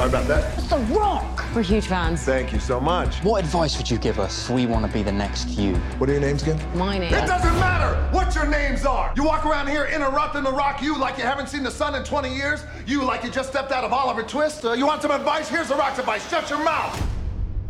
Sorry about that. It's The Rock! We're huge fans. Thank you so much. What advice would you give us? We want to be the next you. What are your names again? My name. It doesn't matter what your names are. You walk around here interrupting the Rock you like you haven't seen the sun in 20 years. You like you just stepped out of Oliver Twist. You want some advice? Here's the Rock's advice. Shut your mouth.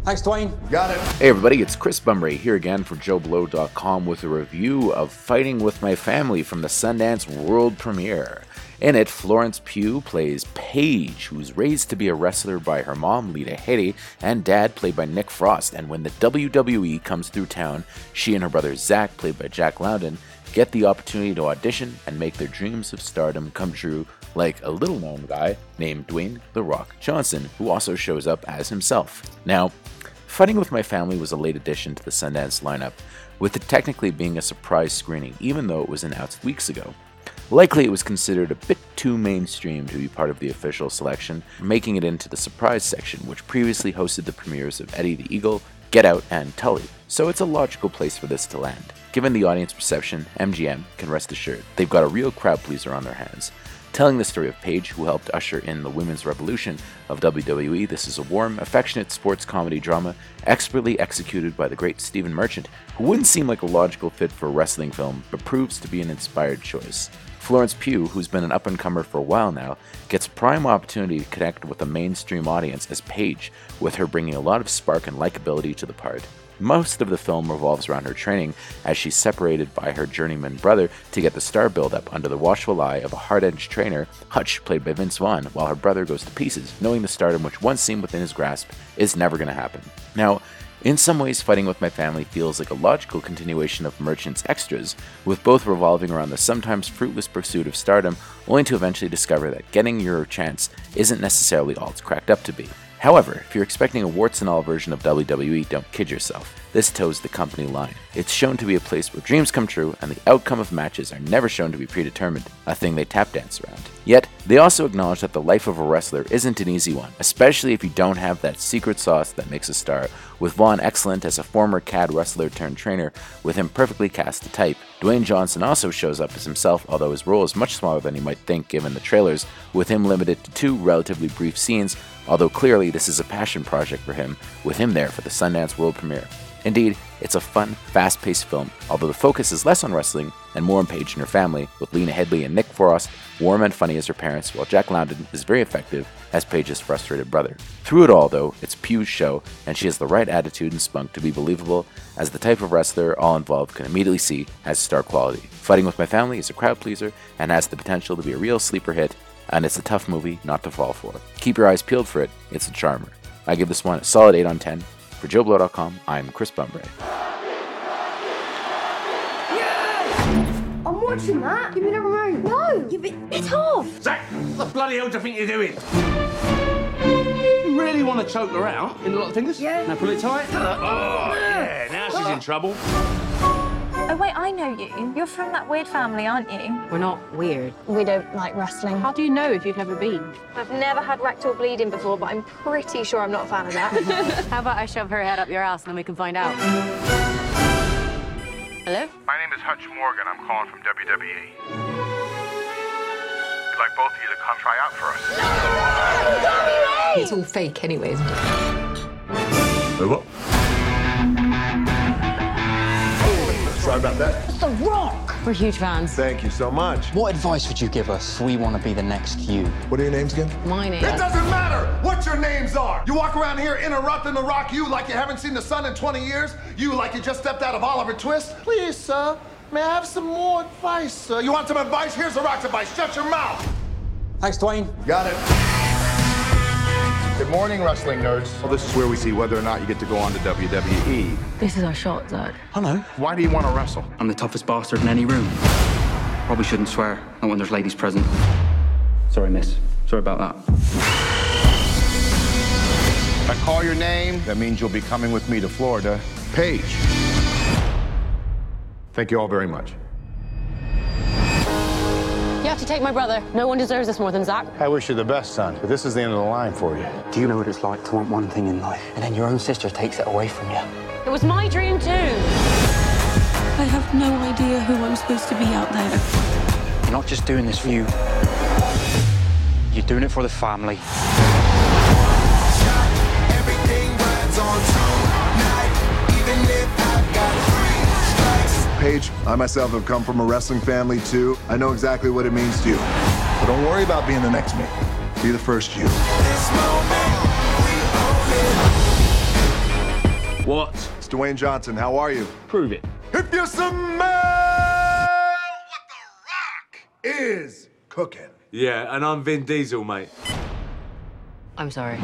Thanks, Dwayne. Got it. Hey everybody, it's Chris Bumray here again for JoBlo.com with a review of Fighting With My Family from the Sundance World Premiere. In it, Florence Pugh plays Paige, who's raised to be a wrestler by her mom, Lena Headey, and dad, played by Nick Frost. And when the WWE comes through town, she and her brother Zach, played by Jack Lowden, get the opportunity to audition and make their dreams of stardom come true, like a little-known guy named Dwayne "The Rock" Johnson, who also shows up as himself. Now, Fighting With My Family was a late addition to the Sundance lineup, with it technically being a surprise screening, even though it was announced weeks ago. Likely it was considered a bit too mainstream to be part of the official selection, making it into the surprise section, which previously hosted the premieres of Eddie the Eagle, Get Out, and Tully. So it's a logical place for this to land. Given the audience reception, MGM can rest assured they've got a real crowd pleaser on their hands. Telling the story of Paige, who helped usher in the women's revolution of WWE, this is a warm, affectionate sports comedy drama expertly executed by the great Stephen Merchant, who wouldn't seem like a logical fit for a wrestling film, but proves to be an inspired choice. Florence Pugh, who's been an up-and-comer for a while now, gets a prime opportunity to connect with a mainstream audience as Paige, with her bringing a lot of spark and likability to the part. Most of the film revolves around her training as she's separated by her journeyman brother to get the star build-up under the watchful eye of a hard-edged trainer, Hutch, played by Vince Vaughn, while her brother goes to pieces, knowing the stardom which once seemed within his grasp is never going to happen. Now, in some ways, Fighting With My Family feels like a logical continuation of Merchant's Extras, with both revolving around the sometimes fruitless pursuit of stardom, only to eventually discover that getting your chance isn't necessarily all it's cracked up to be. However, if you're expecting a warts-and-all version of WWE, don't kid yourself. This toes the company line. It's shown to be a place where dreams come true, and the outcome of matches are never shown to be predetermined, a thing they tap dance around. Yet, they also acknowledge that the life of a wrestler isn't an easy one, especially if you don't have that secret sauce that makes a star, with Vaughn excellent as a former CAD wrestler turned trainer, with him perfectly cast to type. Dwayne Johnson also shows up as himself, although his role is much smaller than you might think given the trailers, with him limited to 2 relatively brief scenes, although clearly this is a passion project for him, with him there for the Sundance World Premiere. Indeed, it's a fun, fast-paced film, although the focus is less on wrestling and more on Paige and her family, with Lena Headey and Nick Frost warm and funny as her parents, while Jack Lowden is very effective as Paige's frustrated brother. Through it all, though, it's Pugh's show, and she has the right attitude and spunk to be believable, as the type of wrestler all involved can immediately see has star quality. Fighting With My Family is a crowd pleaser and has the potential to be a real sleeper hit, and it's a tough movie not to fall for. Keep your eyes peeled for it, it's a charmer. I give this one a solid 8 on 10. For JoBlo.com, I'm Chris Bumray. I'm watching that. Give me the remote. No, give it off. Zach, what the bloody hell do you think you're doing? You really want to choke her out in a lot of fingers? Yeah. Now pull it tight. Oh, yeah, now she's in trouble. Oh, wait, I know you. You're from that weird family, aren't you? We're not weird. We don't like wrestling. How do you know if you've never been? I've never had rectal bleeding before, but I'm pretty sure I'm not a fan of that. How about I shove her head up your ass and then we can find out? Hello? My name is Hutch Morgan. I'm calling from WWE. We'd like both of you to come try out for us. It's all fake anyway, isn't it? What? Sorry about that. It's The Rock! We're huge fans. Thank you so much. What advice would you give us? We want to be the next you. What are your names again? My name. It doesn't matter what your names are. You walk around here interrupting the Rock you like you haven't seen the sun in 20 years. You like you just stepped out of Oliver Twist. Please, sir, may I have some more advice, sir? You want some advice? Here's the Rock's advice. Shut your mouth. Thanks, Dwayne. Got it. Good morning, wrestling nerds. Well, this is where we see whether or not you get to go on to WWE. This is our shot, Zach. I know. Why do you want to wrestle? I'm the toughest bastard in any room. Probably shouldn't swear, not when there's ladies present. Sorry, miss. Sorry about that. If I call your name, that means you'll be coming with me to Florida. Paige. Thank you all very much. You have to take my brother. No one deserves this more than Zach. I wish you the best, son, but this is the end of the line for you. Do you know what it's like to want one thing in life, and then your own sister takes it away from you? It was my dream too. I have no idea who I'm supposed to be out there. You're not just doing this for you. You're doing it for the family. Paige, I myself have come from a wrestling family too. I know exactly what it means to you. But don't worry about being the next me. Be the first you. What? It's Dwayne Johnson. How are you? Prove it. If you smell what the Rock is cooking. Yeah, and I'm Vin Diesel, mate. I'm sorry.